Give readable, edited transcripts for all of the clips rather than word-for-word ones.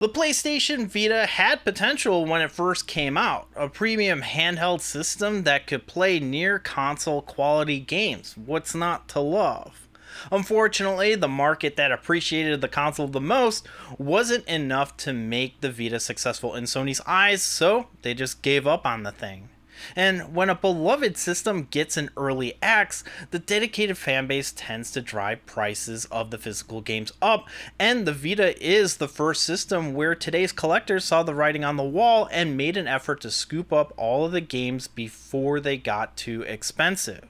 The PlayStation Vita had potential when it first came out, a premium handheld system that could play near console quality games. What's not to love? Unfortunately, the market that appreciated the console the most wasn't enough to make the Vita successful in Sony's eyes, so they just gave up on the thing. And when a beloved system gets an early axe, the dedicated fanbase tends to drive prices of the physical games up, and the Vita is the first system where today's collectors saw the writing on the wall and made an effort to scoop up all of the games before they got too expensive.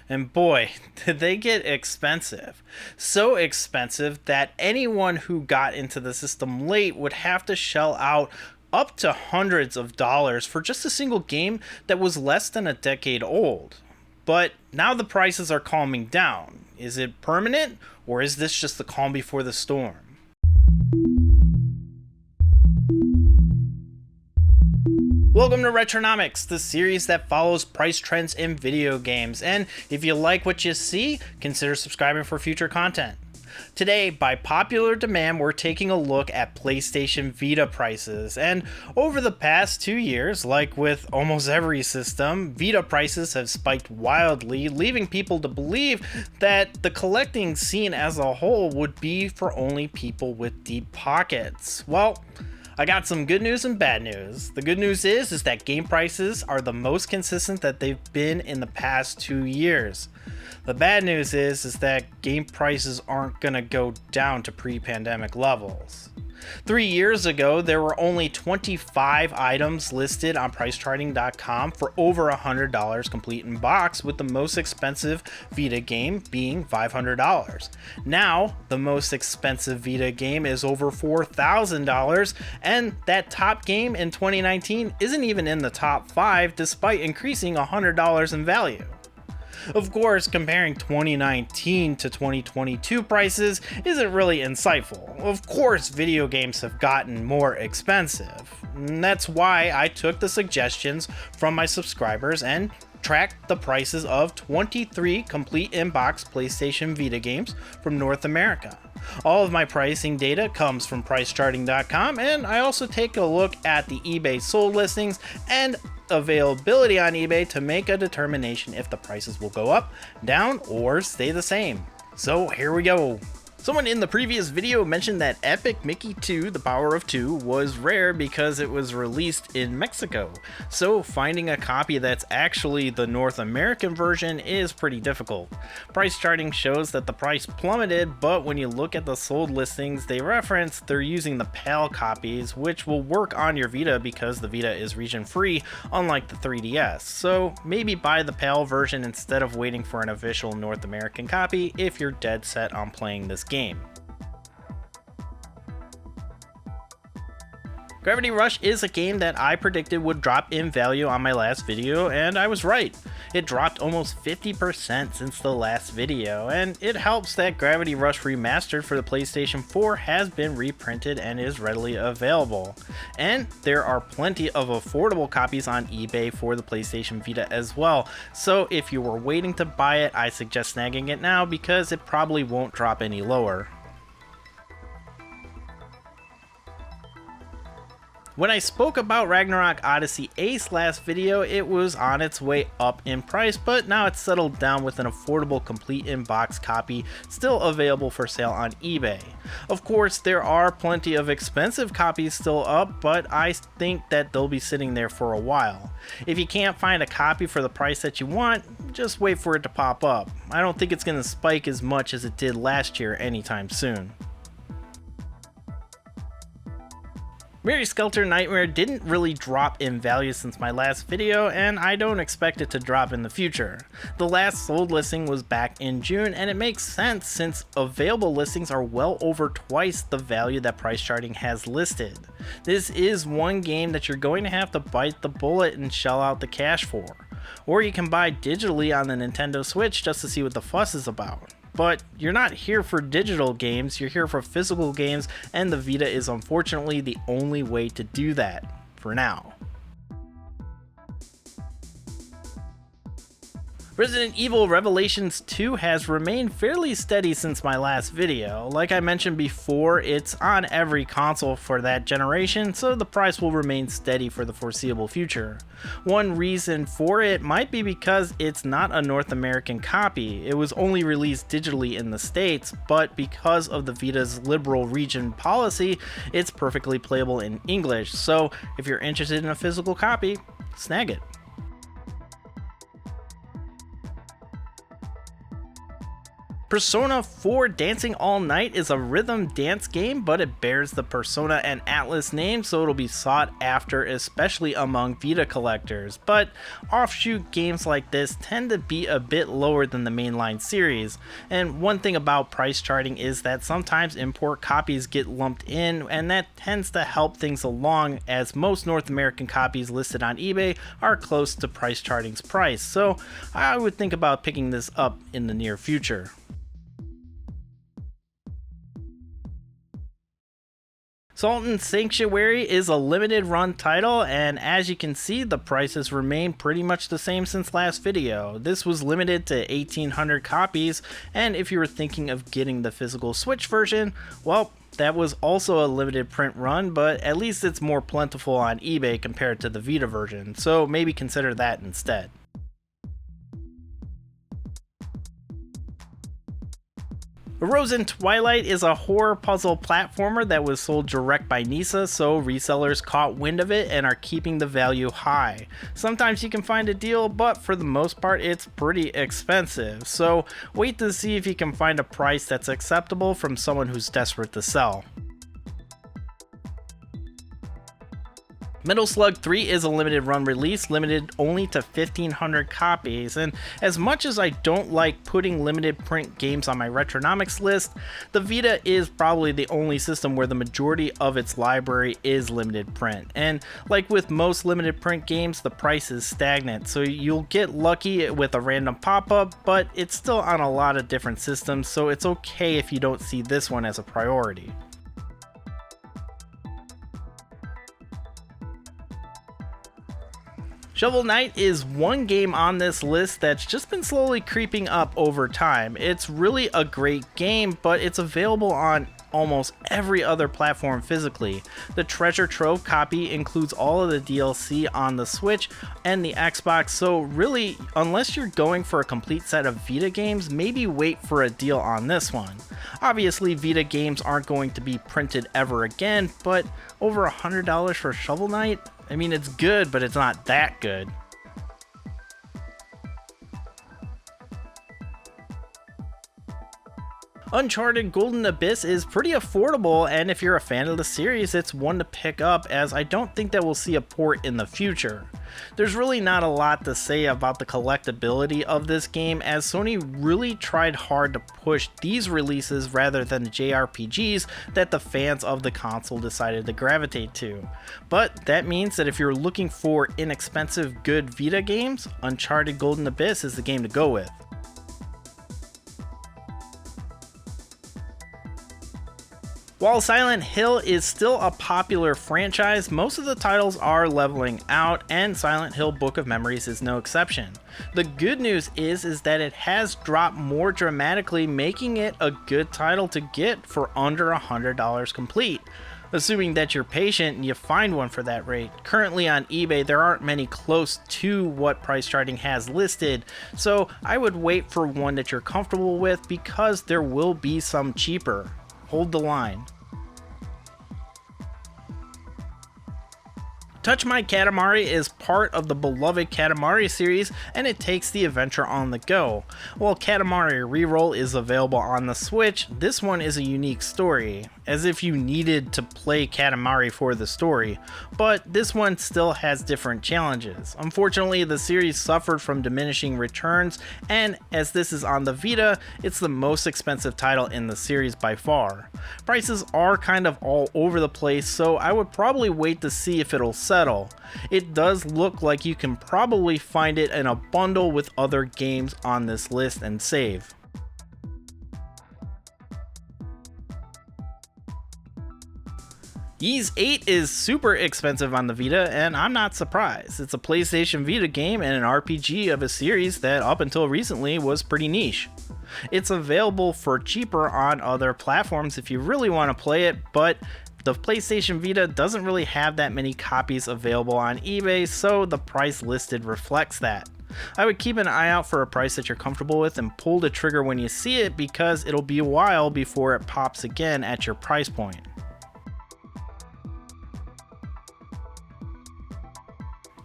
And boy, did they get expensive. So expensive that anyone who got into the system late would have to shell out up to hundreds of dollars for just a single game that was less than a decade old. But now the prices are calming down. Is it permanent, or is this just the calm before the storm? Welcome to Retronomics, the series that follows price trends in video games, and if you like what you see, consider subscribing for future content. Today, by popular demand, we're taking a look at PlayStation Vita prices, and over the past 2 years, like with almost every system, Vita prices have spiked wildly, leaving people to believe that the collecting scene as a whole would be for only people with deep pockets. Well, I got some good news and bad news. The good news is that game prices are the most consistent that they've been in the past 2 years. The bad news is that game prices aren't gonna go down to pre-pandemic levels. 3 years ago, there were only 25 items listed on pricecharting.com for over $100 complete in box, with the most expensive Vita game being $500. Now, the most expensive Vita game is over $4,000, and that top game in 2019 isn't even in the top 5 despite increasing $100 in value. Of course, comparing 2019 to 2022 prices isn't really insightful. Of course, video games have gotten more expensive. And that's why I took the suggestions from my subscribers and tracked the prices of 23 complete in-box PlayStation Vita games from North America. All of my pricing data comes from pricecharting.com, and I also take a look at the eBay sold listings and availability on eBay to make a determination if the prices will go up, down, or stay the same. So here we go. Someone in the previous video mentioned that Epic Mickey 2, The Power of Two, was rare because it was released in Mexico. So finding a copy that's actually the North American version is pretty difficult. Price charting shows that the price plummeted, but when you look at the sold listings they reference, they're using the PAL copies, which will work on your Vita because the Vita is region free, unlike the 3DS. So maybe buy the PAL version instead of waiting for an official North American copy if you're dead set on playing this game. Gravity Rush is a game that I predicted would drop in value on my last video, and I was right. It dropped almost 50% since the last video, and it helps that Gravity Rush Remastered for the PlayStation 4 has been reprinted and is readily available. And there are plenty of affordable copies on eBay for the PlayStation Vita as well, so if you were waiting to buy it, I suggest snagging it now because it probably won't drop any lower. When I spoke about Ragnarok Odyssey Ace last video, it was on its way up in price, but now it's settled down with an affordable complete in-box copy still available for sale on eBay. Of course, there are plenty of expensive copies still up, but I think that they'll be sitting there for a while. If you can't find a copy for the price that you want, just wait for it to pop up. I don't think it's going to spike as much as it did last year anytime soon. Mary Skelter Nightmare didn't really drop in value since my last video, and I don't expect it to drop in the future. The last sold listing was back in June, and it makes sense since available listings are well over twice the value that price charting has listed. This is one game that you're going to have to bite the bullet and shell out the cash for. Or you can buy digitally on the Nintendo Switch just to see what the fuss is about. But you're not here for digital games, you're here for physical games, and the Vita is unfortunately the only way to do that, for now. Resident Evil Revelations 2 has remained fairly steady since my last video. Like I mentioned before, it's on every console for that generation, so the price will remain steady for the foreseeable future. One reason for it might be because it's not a North American copy. It was only released digitally in the States, but because of the Vita's liberal region policy, it's perfectly playable in English, so if you're interested in a physical copy, snag it. Persona 4 Dancing All Night is a rhythm dance game, but it bears the Persona and Atlas name, so it'll be sought after, especially among Vita collectors. But offshoot games like this tend to be a bit lower than the mainline series, and one thing about price charting is that sometimes import copies get lumped in, and that tends to help things along, as most North American copies listed on eBay are close to price charting's price, so I would think about picking this up in the near future. Salt and Sanctuary is a limited run title, and as you can see, the prices remain pretty much the same since last video. This was limited to 1,800 copies, and if you were thinking of getting the physical Switch version, well, that was also a limited print run, but at least it's more plentiful on eBay compared to the Vita version, so maybe consider that instead. Arisen Twilight is a horror puzzle platformer that was sold direct by Nisa, so resellers caught wind of it and are keeping the value high. Sometimes you can find a deal, but for the most part it's pretty expensive, so wait to see if you can find a price that's acceptable from someone who's desperate to sell. Metal Slug 3 is a limited run release, limited only to 1,500 copies, and as much as I don't like putting limited print games on my Retronomics list, the Vita is probably the only system where the majority of its library is limited print, and like with most limited print games, the price is stagnant, so you'll get lucky with a random pop-up, but it's still on a lot of different systems, so it's okay if you don't see this one as a priority. Shovel Knight is one game on this list that's just been slowly creeping up over time. It's really a great game, but it's available on almost every other platform physically. The Treasure Trove copy includes all of the DLC on the Switch and the Xbox, so really, unless you're going for a complete set of Vita games, maybe wait for a deal on this one. Obviously, Vita games aren't going to be printed ever again, but over $100 for Shovel Knight? I mean, it's good, but it's not that good. Uncharted Golden Abyss is pretty affordable, and if you're a fan of the series, it's one to pick up, as I don't think that we'll see a port in the future. There's really not a lot to say about the collectability of this game, as Sony really tried hard to push these releases rather than the JRPGs that the fans of the console decided to gravitate to. But that means that if you're looking for inexpensive good Vita games, Uncharted Golden Abyss is the game to go with. While Silent Hill is still a popular franchise, most of the titles are leveling out, and Silent Hill Book of Memories is no exception. The good news is that it has dropped more dramatically, making it a good title to get for under $100 complete. Assuming that you're patient and you find one for that rate. Currently on eBay, there aren't many close to what price charting has listed, so I would wait for one that you're comfortable with, because there will be some cheaper. Hold the line. Touch My Katamari is part of the beloved Katamari series, and it takes the adventure on the go. While Katamari Reroll is available on the Switch, this one is a unique story, as if you needed to play Katamari for the story, but this one still has different challenges. Unfortunately, the series suffered from diminishing returns, and as this is on the Vita, it's the most expensive title in the series by far. Prices are kind of all over the place, so I would probably wait to see if it'll settle. It does look like you can probably find it in a bundle with other games on this list and save. Ys 8 is super expensive on the Vita, and I'm not surprised. It's a PlayStation Vita game and an RPG of a series that up until recently was pretty niche. It's available for cheaper on other platforms if you really want to play it, but the PlayStation Vita doesn't really have that many copies available on eBay, so the price listed reflects that. I would keep an eye out for a price that you're comfortable with and pull the trigger when you see it, because it'll be a while before it pops again at your price point.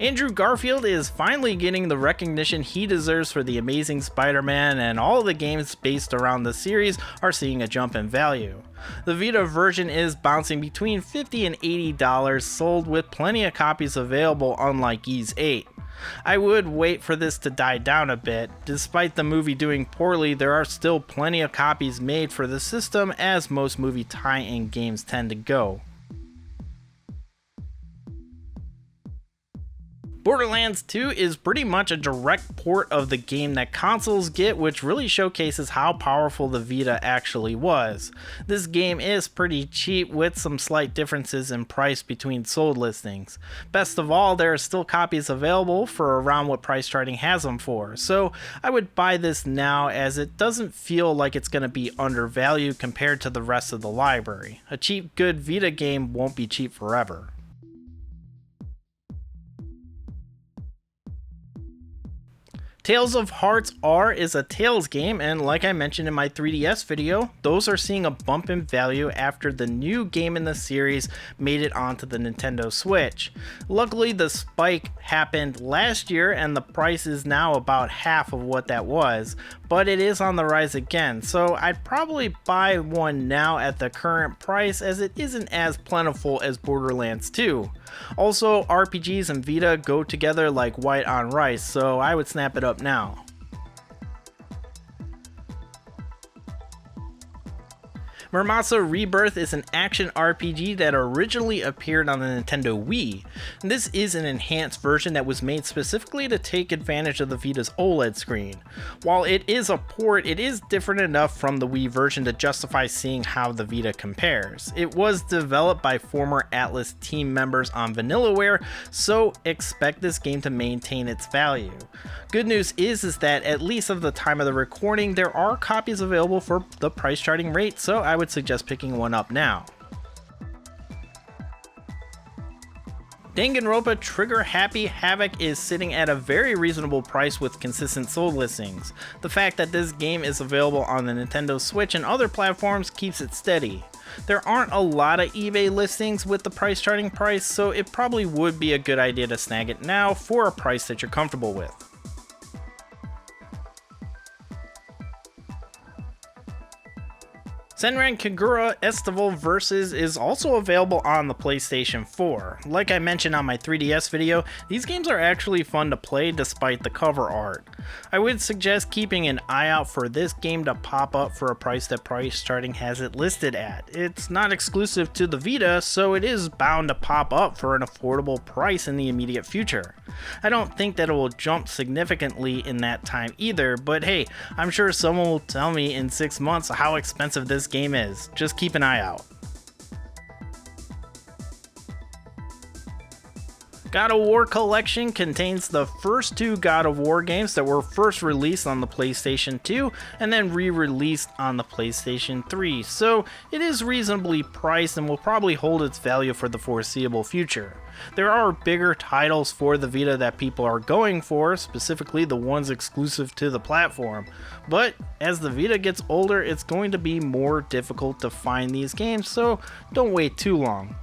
Andrew Garfield is finally getting the recognition he deserves for The Amazing Spider-Man, and all of the games based around the series are seeing a jump in value. The Vita version is bouncing between $50 and $80 sold, with plenty of copies available, unlike Ys 8. I would wait for this to die down a bit. Despite the movie doing poorly, there are still plenty of copies made for the system, as most movie tie-in games tend to go. Borderlands 2 is pretty much a direct port of the game that consoles get, which really showcases how powerful the Vita actually was. This game is pretty cheap, with some slight differences in price between sold listings. Best of all, there are still copies available for around what price charting has them for, so I would buy this now, as it doesn't feel like it's going to be undervalued compared to the rest of the library. A cheap, good Vita game won't be cheap forever. Tales of Hearts R is a Tales game, and like I mentioned in my 3DS video, those are seeing a bump in value after the new game in the series made it onto the Nintendo Switch. Luckily, the spike happened last year and the price is now about half of what that was, but it is on the rise again, so I'd probably buy one now at the current price, as it isn't as plentiful as Borderlands 2. Also, RPGs and Vita go together like white on rice, so I would snap it up now. Muramasa Rebirth is an action RPG that originally appeared on the Nintendo Wii. This is an enhanced version that was made specifically to take advantage of the Vita's OLED screen. While it is a port, it is different enough from the Wii version to justify seeing how the Vita compares. It was developed by former Atlas team members on Vanillaware, so expect this game to maintain its value. Good news is that at least at the time of the recording, there are copies available for the price charting rate, so I would suggest picking one up now. Danganronpa Trigger Happy Havoc is sitting at a very reasonable price with consistent sold listings. The fact that this game is available on the Nintendo Switch and other platforms keeps it steady. There aren't a lot of eBay listings with the price charting price, so it probably would be a good idea to snag it now for a price that you're comfortable with. Senran Kagura Estival Versus is also available on the PlayStation 4. Like I mentioned on my 3DS video, these games are actually fun to play despite the cover art. I would suggest keeping an eye out for this game to pop up for a price that price charting has it listed at. It's not exclusive to the Vita, so it is bound to pop up for an affordable price in the immediate future. I don't think that it will jump significantly in that time either, but hey, I'm sure someone will tell me in 6 months how expensive this game is. Just keep an eye out. God of War Collection contains the first two God of War games that were first released on the PlayStation 2 and then re-released on the PlayStation 3, so it is reasonably priced and will probably hold its value for the foreseeable future. There are bigger titles for the Vita that people are going for, specifically the ones exclusive to the platform, but as the Vita gets older, it's going to be more difficult to find these games, so don't wait too long.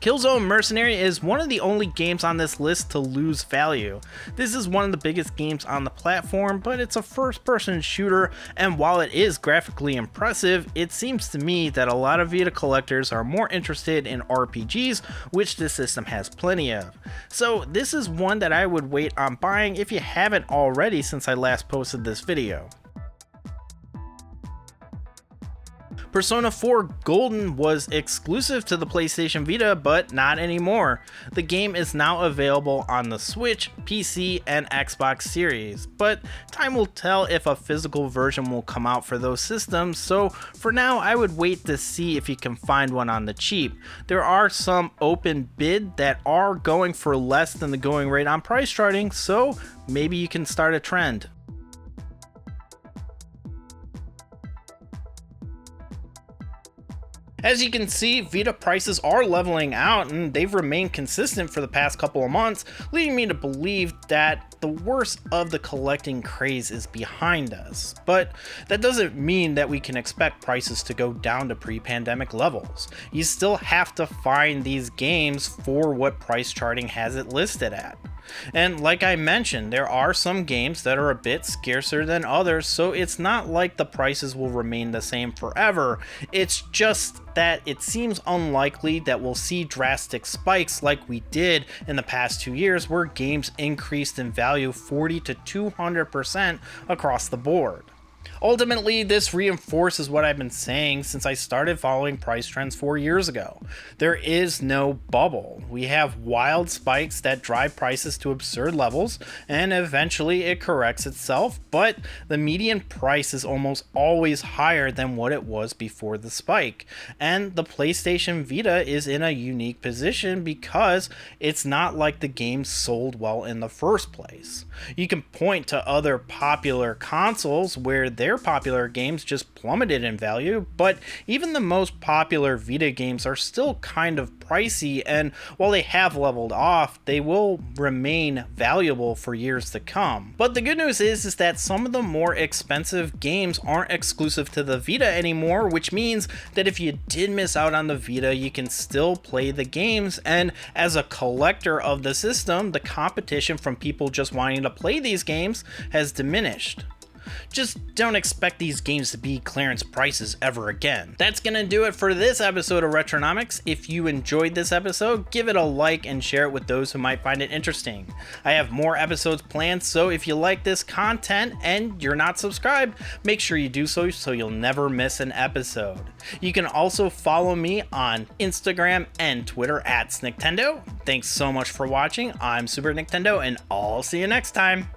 Killzone Mercenary is one of the only games on this list to lose value. This is one of the biggest games on the platform, but it's a first-person shooter, and while it is graphically impressive, it seems to me that a lot of Vita collectors are more interested in RPGs, which this system has plenty of. So this is one that I would wait on buying if you haven't already since I last posted this video. Persona 4 Golden was exclusive to the PlayStation Vita, but not anymore. The game is now available on the Switch, PC, and Xbox Series, but time will tell if a physical version will come out for those systems, so for now I would wait to see if you can find one on the cheap. There are some open bid that are going for less than the going rate on price charting, so maybe you can start a trend. As you can see, Vita prices are leveling out and they've remained consistent for the past couple of months, leading me to believe that the worst of the collecting craze is behind us. But that doesn't mean that we can expect prices to go down to pre-pandemic levels. You still have to find these games for what price charting has it listed at. And like I mentioned, there are some games that are a bit scarcer than others, so it's not like the prices will remain the same forever. It's just that it seems unlikely that we'll see drastic spikes like we did in the past 2 years, where games increased in value 40 to 200% across the board. Ultimately, this reinforces what I've been saying since I started following price trends 4 years ago. There is no bubble. We have wild spikes that drive prices to absurd levels, and eventually it corrects itself, but the median price is almost always higher than what it was before the spike. And the PlayStation Vita is in a unique position because it's not like the game sold well in the first place. You can point to other popular consoles where their popular games just plummeted in value, but even the most popular Vita games are still kind of pricey, and while they have leveled off, they will remain valuable for years to come. But the good news is that some of the more expensive games aren't exclusive to the Vita anymore, which means that if you did miss out on the Vita, you can still play the games, and as a collector of the system, the competition from people just wanting to play these games has diminished. Just don't expect these games to be clearance prices ever again. That's gonna do it for this episode of Retronomics. If you enjoyed this episode, give it a like and share it with those who might find it interesting. I have more episodes planned, so if you like this content and you're not subscribed, make sure you do so you'll never miss an episode. You can also follow me on Instagram and Twitter at Nicktendo. Thanks so much for watching. I'm Super Nicktendo, and I'll see you next time.